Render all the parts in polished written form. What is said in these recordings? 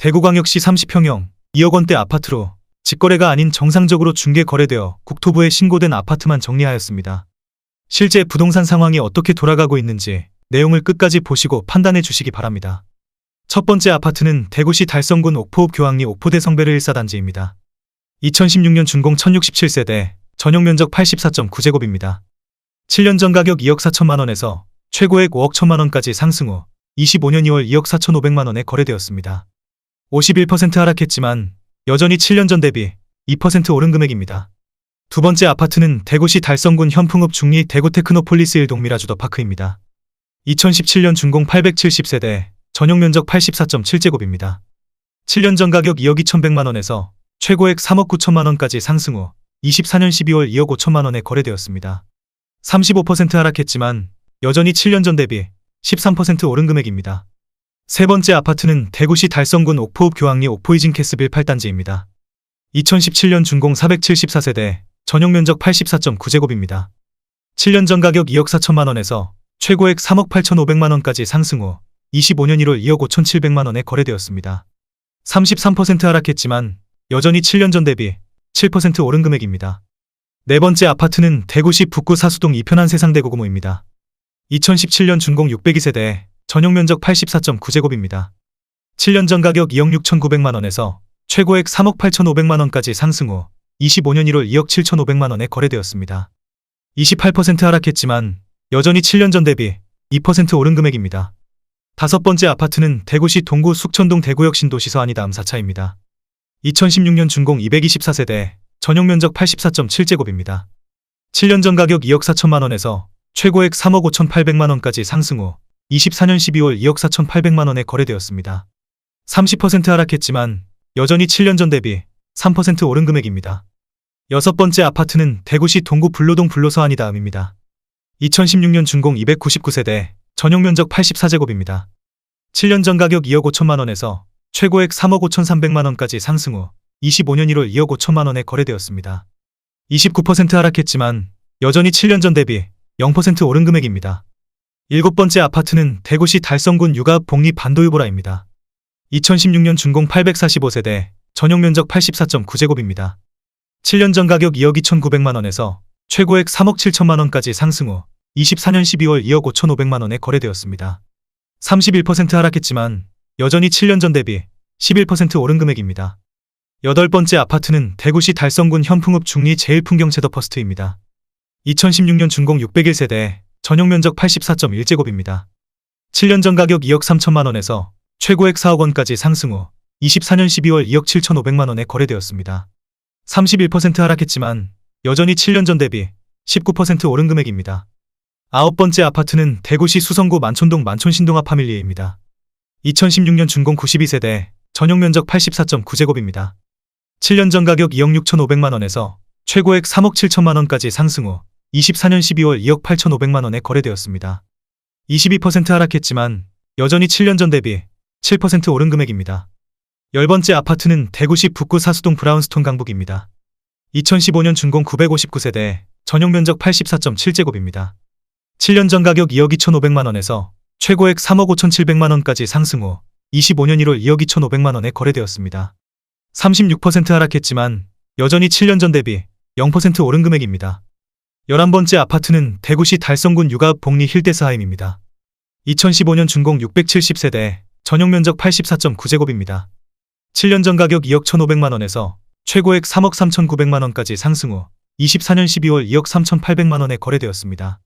대구광역시 30평형 2억 원대 아파트로 직거래가 아닌 정상적으로 중개 거래되어 국토부에 신고된 아파트만 정리하였습니다. 실제 부동산 상황이 어떻게 돌아가고 있는지 내용을 끝까지 보시고 판단해 주시기 바랍니다. 첫 번째 아파트는 대구시 달성군 옥포읍 교황리 옥포대 성베르 1사단지입니다. 2016년 준공 1067세대, 전용면적 84.9제곱입니다. 7년 전 가격 2억 4천만원에서 최고액 5억 1천만원까지 상승 후 25년 2월 2억 4천5백만원에 거래되었습니다. 51% 하락했지만 여전히 7년 전 대비 2% 오른 금액입니다. 두 번째 아파트는 대구시 달성군 현풍읍 중리 대구 테크노폴리스 1동 미라주더파크입니다. 2017년 준공 870세대, 전용면적 84.7제곱입니다. 7년 전 가격 2억 2천백만원에서 최고액 3억 9천만원까지 상승 후 24년 12월 2억 5천만원에 거래되었습니다. 35% 하락했지만 여전히 7년 전 대비 13% 오른 금액입니다. 세 번째 아파트는 대구시 달성군 옥포읍 교황리 옥포이진 캐스빌 8단지입니다. 2017년 준공 474세대, 전용면적 84.9제곱입니다. 7년 전 가격 2억 4천만원에서 최고액 3억 8천5백만원까지 상승 후 25년 1월 2억 5천7백만원에 거래되었습니다. 33% 하락했지만 여전히 7년 전 대비 7% 오른 금액입니다. 네 번째 아파트는 대구시 북구 사수동 이편한 세상대구구모입니다. 2017년 준공 602세대, 전용면적 84.9제곱입니다. 7년 전 가격 2억 6천9백만원에서 최고액 3억 8천5백만원까지 상승 후 25년 1월 2억 7천5백만원에 거래되었습니다. 28% 하락했지만 여전히 7년 전 대비 2% 오른 금액입니다. 다섯 번째 아파트는 대구시 동구 숙천동 대구역 신도시 서안이다 4차입니다. 2016년 준공 224세대, 전용면적 84.7제곱입니다. 7년 전 가격 2억 4천만원에서 최고액 3억 5천8백만원까지 상승 후 24년 12월 2억 4천8백만원에 거래되었습니다. 30% 하락했지만 여전히 7년 전 대비 3% 오른 금액입니다. 여섯 번째 아파트는 대구시 동구 불로동 불로서안이다음입니다. 2016년 준공 299세대, 전용면적 84제곱입니다. 7년 전 가격 2억 5천만원에서 최고액 3억 5천3백만원까지 상승 후 25년 1월 2억 5천만원에 거래되었습니다. 29% 하락했지만 여전히 7년 전 대비 0% 오른 금액입니다. 일곱 번째 아파트는 대구시 달성군 육아읍 복리 반도유보라입니다. 2016년 준공 845세대, 전용면적 84.9제곱입니다. 7년 전 가격 2억 2천9백만원에서 최고액 3억 7천만원까지 상승 후 24년 12월 2억 5천5백만원에 거래되었습니다. 31% 하락했지만 여전히 7년 전 대비 11% 오른 금액입니다. 여덟 번째 아파트는 대구시 달성군 현풍읍 중리 제일풍경채더 퍼스트입니다. 2016년 준공 601세대, 전용면적 84.1제곱입니다. 7년 전 가격 2억 3천만원에서 최고액 4억 원까지 상승 후 24년 12월 2억 7천5백만원에 거래되었습니다. 31% 하락했지만 여전히 7년 전 대비 19% 오른 금액입니다. 아홉 번째 아파트는 대구시 수성구 만촌동 만촌신동아 파밀리에입니다. 2016년 준공 92세대, 전용면적 84.9제곱입니다. 7년 전 가격 2억 6천5백만원에서 최고액 3억 7천만원까지 상승 후 24년 12월 2억 8천5백만원에 거래되었습니다. 22% 하락했지만 여전히 7년 전 대비 7% 오른 금액입니다. 열 번째 아파트는 대구시 북구 사수동 브라운스톤 강북입니다. 2015년 준공 959세대, 전용면적 84.7제곱입니다. 7년 전 가격 2억 2천5백만원에서 최고액 3억 5천7백만원까지 상승 후 25년 1월 2억 2천5백만원에 거래되었습니다. 36% 하락했지만 여전히 7년 전 대비 0% 오른 금액입니다. 11번째 아파트는 대구시 달성군 육아읍 복리 힐데스하임입니다. 2015년 준공 670세대, 전용면적 84.9제곱입니다. 7년 전 가격 2억 1,500만원에서 최고액 3억 3,900만원까지 상승 후 24년 12월 2억 3,800만원에 거래되었습니다.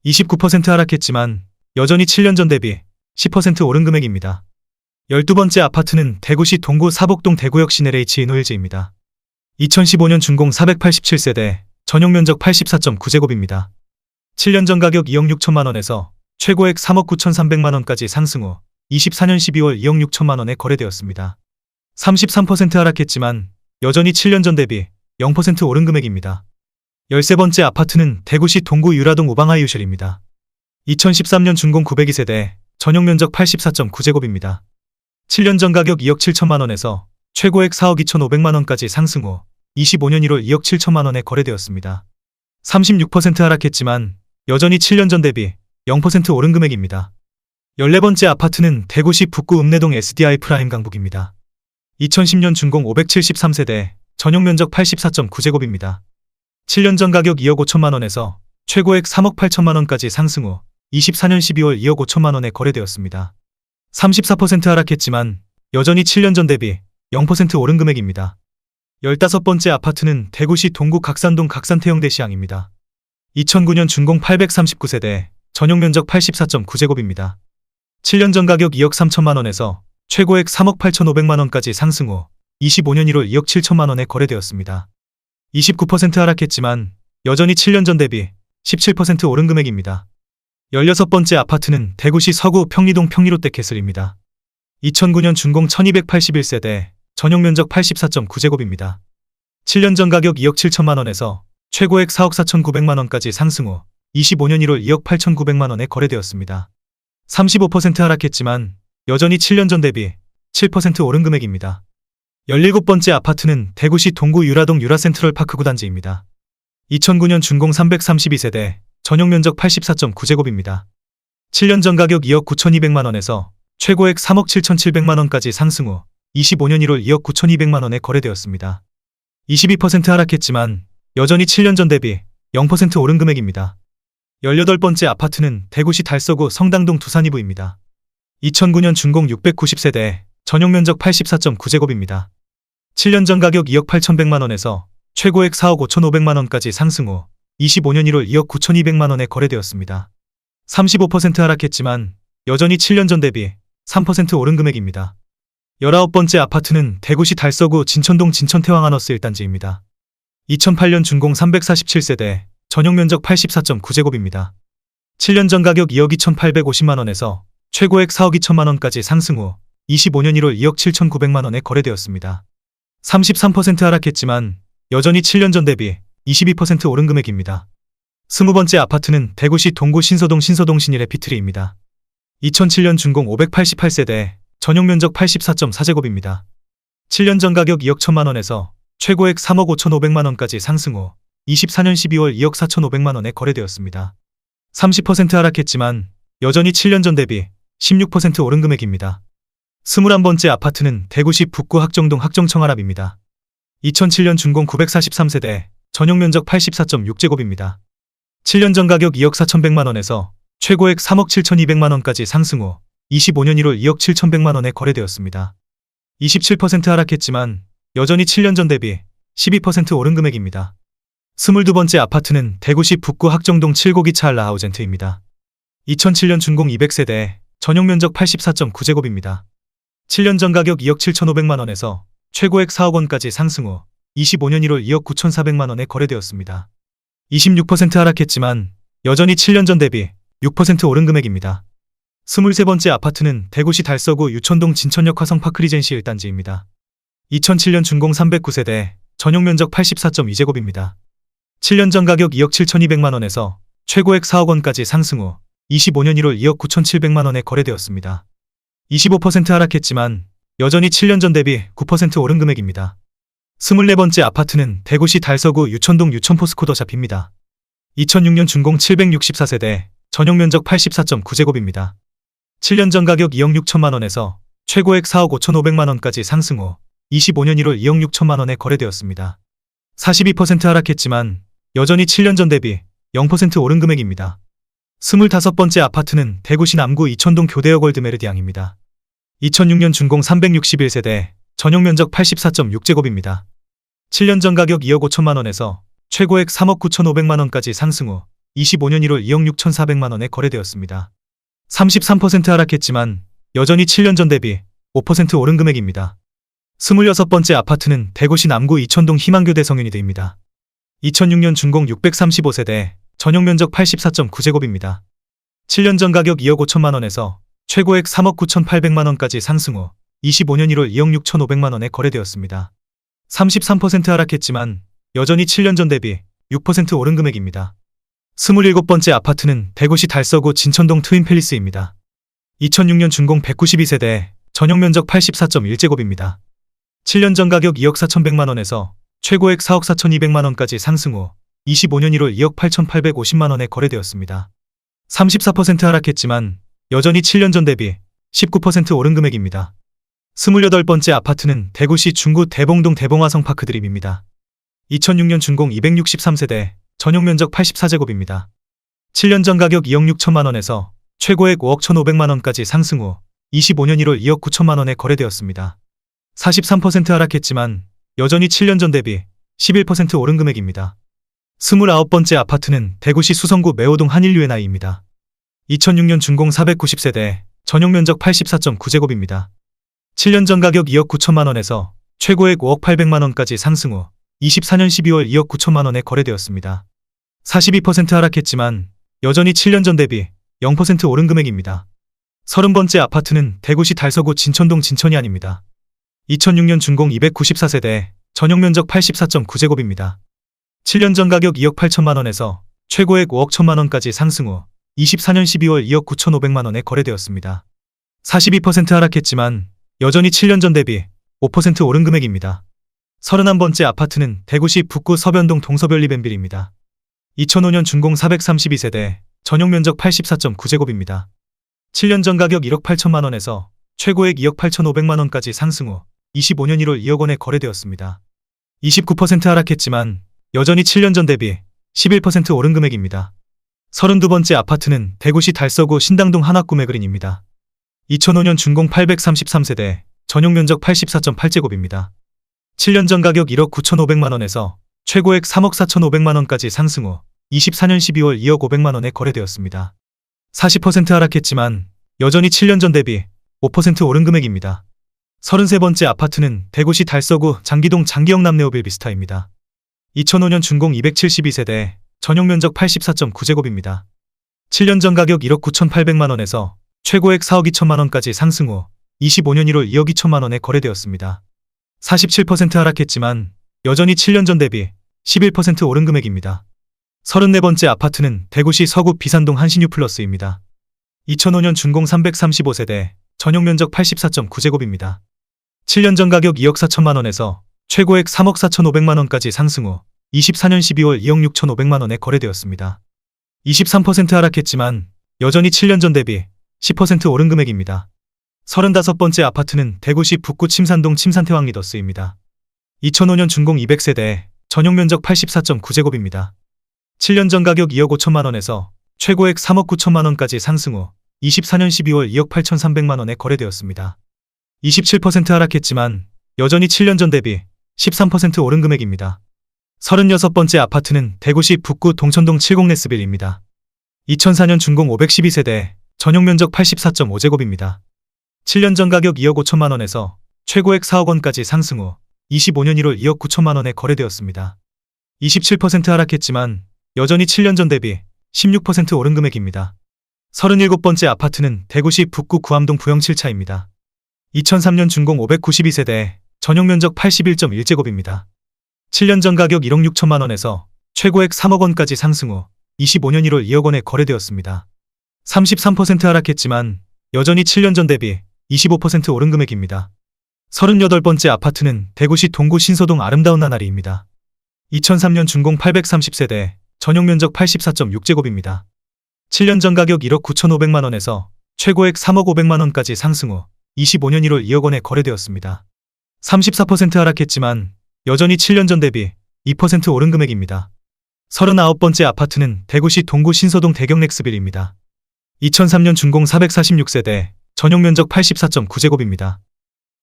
29% 하락했지만 여전히 7년 전 대비 10% 오른 금액입니다. 12번째 아파트는 대구시 동구 사복동 대구역 시내레이치 인호일즈입니다. 2015년 준공 487세대, 전용면적 84.9제곱입니다. 7년 전 가격 2억 6천만원에서 최고액 3억 9,300만원까지 상승 후 24년 12월 2억 6천만원에 거래되었습니다. 33% 하락했지만 여전히 7년 전 대비 0% 오른 금액입니다. 13번째 아파트는 대구시 동구 유라동 우방하이유셜입니다. 2013년 준공 902세대, 전용면적 84.9제곱입니다. 7년 전 가격 2억 7천만원에서 최고액 4억 2,500만원까지 상승 후 25년 1월 2억 7천만원에 거래되었습니다. 36% 하락했지만 여전히 7년 전 대비 0% 오른 금액입니다. 14번째 아파트는 대구시 북구 읍내동 SDI 프라임 강북입니다. 2010년 준공 573세대, 전용 면적 84.9제곱입니다. 7년 전 가격 2억 5천만 원에서 최고액 3억 8천만 원까지 상승 후 24년 12월 2억 5천만 원에 거래되었습니다. 34% 하락했지만 여전히 7년 전 대비 0% 오른 금액입니다. 15번째 아파트는 대구시 동구 각산동 각산태영대 시향입니다. 2009년 준공 839세대, 전용 면적 84.9제곱입니다. 7년 전 가격 2억 3천만 원에서 최고액 3억 8천5백만 원까지 상승 후 25년 1월 2억 7천만 원에 거래되었습니다. 29% 하락했지만 여전히 7년 전 대비 17% 오른 금액입니다. 16번째 아파트는 대구시 서구 평리동 평리롯데캐슬입니다. 2009년 준공 1281세대, 전용 면적 84.9제곱입니다. 7년 전 가격 2억 7천만 원에서 최고액 4억 4천9백만 원까지 상승 후 25년 1월 2억 8천9백만 원에 거래되었습니다. 35% 하락했지만 여전히 7년 전 대비 7% 오른 금액입니다. 17번째 아파트는 대구시 동구 유라동 유라센트럴파크 구단지입니다. 2009년 준공 332세대, 전용 면적 84.9제곱입니다. 7년 전 가격 2억 9천2백만 원에서 최고액 3억 7천7백만 원까지 상승 후 25년 1월 2억 9천2백만 원에 거래되었습니다. 22% 하락했지만 여전히 7년 전 대비 0% 오른 금액입니다. 18번째 아파트는 대구시 달서구 성당동 두산이부입니다. 2009년 준공 690세대, 전용 면적 84.9제곱입니다. 7년 전 가격 2억 8천백만 원에서 최고액 4억 5천5백만 원까지 상승 후 25년 1월 2억 9천2백만 원에 거래되었습니다. 35% 하락했지만 여전히 7년 전 대비 3% 오른 금액입니다. 19번째 아파트는 대구시 달서구 진천동 진천태왕하너스 1단지입니다. 2008년 준공 347세대, 전용 면적 84.9제곱입니다. 7년 전 가격 2억 2천8백오십만 원에서 최고액 4억 2천만 원까지 상승 후 25년 1월 2억 7천9백만 원에 거래되었습니다. 33% 하락했지만 여전히 7년 전 대비 22% 오른 금액입니다. 20번째 아파트는 대구시 동구 신서동 신일의 피트리입니다. 2007년 준공 588세대, 전용 면적 84.4제곱입니다. 7년 전 가격 2억 1천만 원에서 최고액 3억 5천5백만 원까지 상승 후 24년 12월 2억 4천5백만 원에 거래되었습니다. 30% 하락했지만 여전히 7년 전 대비 16% 오른 금액입니다. 21번째 아파트는 대구시 북구 학정동 학정청아랍입니다. 2007년 준공 943세대, 전용 면적 84.6제곱입니다. 7년 전 가격 2억 4천백만 원에서 최고액 3억 7천2백만 원까지 상승 후 25년 1월 2억 7천백만 원에 거래되었습니다. 27% 하락했지만 여전히 7년 전 대비 12% 오른 금액입니다. 22번째 아파트는 대구시 북구 학정동 7고기 차알라 하우젠트입니다. 2007년 준공 200세대, 전용 면적 84.9제곱입니다. 7년 전 가격 2억 7천5백만 원에서 최고액 4억 원까지 상승 후 25년 1월 2억 9천4백만 원에 거래되었습니다. 26% 하락했지만 여전히 7년 전 대비 6% 오른 금액입니다. 23번째 아파트는 대구시 달서구 유천동 진천역 화성파크 리젠시 1단지입니다. 2007년 준공 309세대, 전용 면적 84.2제곱입니다. 7년 전 가격 2억 7천2백만 원에서 최고액 4억 원까지 상승 후 25년 1월 2억 9천7백만 원에 거래되었습니다. 25% 하락했지만 여전히 7년 전 대비 9% 오른 금액입니다. 24번째 아파트는 대구시 달서구 유천동 유천포스코 더 샵입니다. 2006년 준공 764세대, 전용 면적 84.9제곱입니다. 7년 전 가격 2억 6천만 원에서 최고액 4억 5천5백만 원까지 상승 후 25년 1월 2억 6천만 원에 거래되었습니다. 42% 하락했지만 여전히 7년 전 대비 0% 오른 금액입니다. 25번째 아파트는 대구시 남구 이천동 교대역 월드메르디앙입니다. 2006년 준공 361세대, 전용 면적 84.6제곱입니다. 7년 전 가격 2억 5천만 원에서 최고액 3억 9천5백만 원까지 상승 후 25년 1월 2억 6천4백만 원에 거래되었습니다. 33% 하락했지만 여전히 7년 전 대비 5% 오른 금액입니다. 26번째 아파트는 대구시 남구 이천동 희망교대 성윤이드입니다. 2006년 준공 635세대, 전용 면적 84.9제곱입니다. 7년 전 가격 2억 5천만 원에서 최고액 3억 9천8백만 원까지 상승 후 25년 1월 2억 6천5백만 원에 거래되었습니다. 33% 하락했지만 여전히 7년 전 대비 6% 오른 금액입니다. 27번째 아파트는 대구시 달서구 진천동 트윈팰리스입니다. 2006년 준공 192세대, 전용 면적 84.1제곱입니다. 7년 전 가격 2억 4천백만 원에서 최고액 4억 4천2백만 원까지 상승 후 25년 1월 2억 8천8백오십만 원에 거래되었습니다. 34% 하락했지만 여전히 7년 전 대비 19% 오른 금액입니다. 28번째 아파트는 대구시 중구 대봉동 대봉화성 파크드림입니다. 2006년 준공 263세대, 전용 면적 84제곱입니다. 7년 전 가격 2억 6천만 원에서 최고액 5억 1,500만 원까지 상승 후 25년 1월 2억 9천만 원에 거래되었습니다. 43% 하락했지만 여전히 7년 전 대비 11% 오른 금액입니다. 29번째 아파트는 대구시 수성구 매호동 한일유엔아이입니다. 2006년 준공 490세대, 전용 면적 84.9제곱입니다. 7년 전 가격 2억 9천만 원에서 최고액 5억 800만 원까지 상승 후 24년 12월 2억 9천만 원에 거래되었습니다. 42% 하락했지만 여전히 7년 전 대비 0% 오른 금액입니다. 30번째 아파트는 대구시 달서구 진천동 진천이안입니다. 2006년 준공 294세대, 전용 면적 84.9제곱입니다. 7년 전 가격 2억 8천만 원에서 최고액 5억 1천만 원까지 상승 후 24년 12월 2억 9,500만 원에 거래되었습니다. 42% 하락했지만 여전히 7년 전 대비 5% 오른 금액입니다. 31번째 아파트는 대구시 북구 서변동 동서변리벤빌입니다. 2005년 준공 432세대, 전용 면적 84.9제곱입니다. 7년 전 가격 1억 8천만 원에서 최고액 2억 8,500만 원까지 상승 후 25년 1월 2억 원에 거래되었습니다. 29% 하락했지만 여전히 7년 전 대비 11% 오른 금액입니다. 32번째 아파트는 대구시 달서구 신당동 한화구매그린입니다. 2005년 준공 833세대, 전용 면적 84.8제곱입니다. 7년 전 가격 1억 9,500만 원에서 최고액 3억 4,500만 원까지 상승 후 24년 12월 2억 500만 원에 거래되었습니다. 40% 하락했지만 여전히 7년 전 대비 5% 오른 금액입니다. 33번째 아파트는 대구시 달서구 장기동 장기영남네오빌 비스타입니다. 2005년 준공 272세대, 전용 면적 84.9제곱입니다. 7년 전 가격 1억 9,800만 원에서 최고액 4억 2천만 원까지 상승 후 25년 1월 2억 2천만 원에 거래되었습니다. 47% 하락했지만 여전히 7년 전 대비 11% 오른 금액입니다. 34번째 아파트는 대구시 서구 비산동 한신유플러스입니다. 2005년 준공 335세대, 전용 면적 84.9제곱입니다. 7년 전 가격 2억 4천만 원에서 최고액 3억 4,500만 원까지 상승 후 24년 12월 2억 6,500만 원에 거래되었습니다. 23% 하락했지만 여전히 7년 전 대비 10% 오른 금액입니다. 35번째 아파트는 대구시 북구 침산동 침산태왕 리더스입니다. 2005년 준공 200세대, 전용 면적 84.9제곱입니다. 7년 전 가격 2억 5천만 원에서 최고액 3억 9천만 원까지 상승 후 24년 12월 2억 8,300만 원에 거래되었습니다. 27% 하락했지만 여전히 7년 전 대비 13% 오른 금액입니다. 36번째 아파트는 대구시 북구 동천동 70레스빌입니다. 2004년 준공 512세대, 전용 면적 84.5제곱입니다. 7년 전 가격 2억 5천만 원에서 최고액 4억 원까지 상승 후 25년 1월 2억 9천만 원에 거래되었습니다. 27% 하락했지만 여전히 7년 전 대비 16% 오른 금액입니다. 37번째 아파트는 대구시 북구 구암동 부영 7차입니다. 2003년 준공 592세대, 전용 면적 81.1제곱입니다. 7년 전 가격 1억 6천만 원에서 최고액 3억 원까지 상승 후 25년 1월 2억 원에 거래되었습니다. 33% 하락했지만 여전히 7년 전 대비 25% 오른 금액입니다. 38번째 아파트는 대구시 동구 신서동 아름다운 나날이입니다. 2003년 준공 830세대, 전용 면적 84.6제곱입니다. 7년 전 가격 1억 9,500만 원에서 최고액 3억 500만 원까지 상승 후 25년 1월 2억 원에 거래되었습니다. 34% 하락했지만 여전히 7년 전 대비 2% 오른 금액입니다. 39번째 아파트는 대구시 동구 신서동 대경렉스빌입니다. 2003년 준공 446세대, 전용 면적 84.9제곱입니다.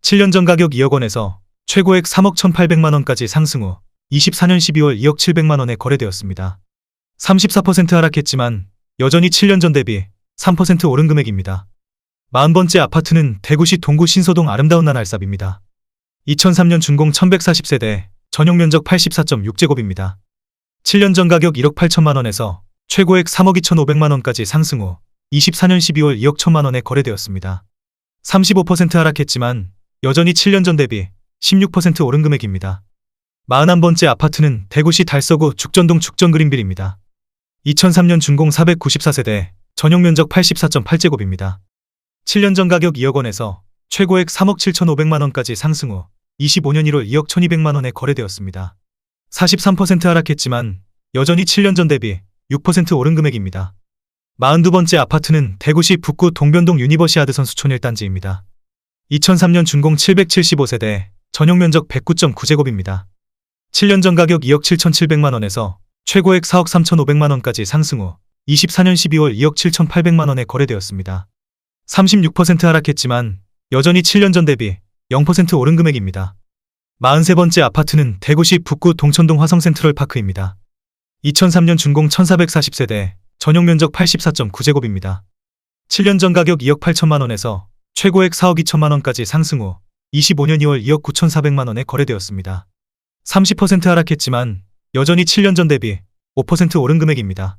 7년 전 가격 2억 원에서 최고액 3억 1,800만 원까지 상승 후 24년 12월 2억 700만 원에 거래되었습니다. 34% 하락했지만 여전히 7년 전 대비 3% 오른 금액입니다. 40번째 아파트는 대구시 동구 신서동 아름다운 나날삽입니다. 2003년 준공 1140세대, 전용 면적 84.6제곱입니다. 7년 전 가격 1억 8천만 원에서 최고액 3억 2,500만 원까지 상승 후 24년 12월 2억 1천만 원에 거래되었습니다. 35% 하락했지만 여전히 7년 전 대비 16% 오른 금액입니다. 41번째 아파트는 대구시 달서구 죽전동 죽전그린빌입니다. 2003년 준공 494세대, 전용 면적 84.8제곱입니다. 7년 전 가격 2억 원에서 최고액 3억 7,500만 원까지 상승 후 25년 1월 2억 1,200만 원에 거래되었습니다. 43% 하락했지만 여전히 7년 전 대비 6% 오른 금액입니다. 42번째 아파트는 대구시 북구 동변동 유니버시아드 선수촌 1단지입니다. 2003년 준공 775세대, 전용 면적 109.9제곱입니다. 7년 전 가격 2억 7,700만 원에서 최고액 4억 3,500만 원까지 상승 후 24년 12월 2억 7,800만 원에 거래되었습니다. 36% 하락했지만 여전히 7년 전 대비 0% 오른 금액입니다. 43번째 아파트는 대구시 북구 동천동 화성센트럴파크입니다. 2003년 준공 1440세대, 전용 면적 84.9제곱입니다. 7년 전 가격 2억 8천만 원에서 최고액 4억 2천만 원까지 상승 후 25년 2월 2억 9,400만 원에 거래되었습니다. 30% 하락했지만 여전히 7년 전 대비 5% 오른 금액입니다.